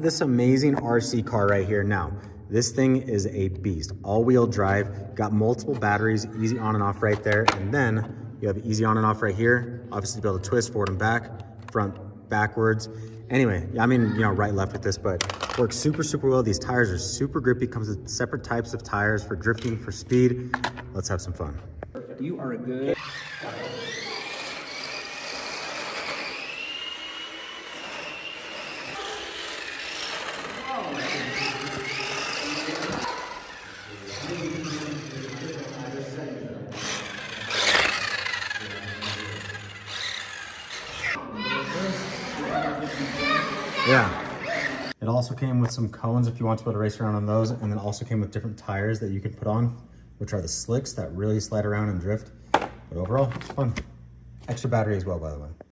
this amazing RC car right here. Now, this thing is a beast. All-wheel drive, got multiple batteries, easy on and off right there. And then you have easy on and off right here. Obviously, to be able to twist forward and back, front, backwards. Anyway, I mean, you know, right, left with this, but works super, super well. These tires are super grippy. Comes with separate types of tires for drifting, for speed. Let's have some fun. Perfect. You are a good. Yeah. It also came with some cones if you want to be able to race around on those, and then also came with different tires that you can put on, which are the slicks that really slide around and drift. But overall, it's fun. Extra battery as well, by the way.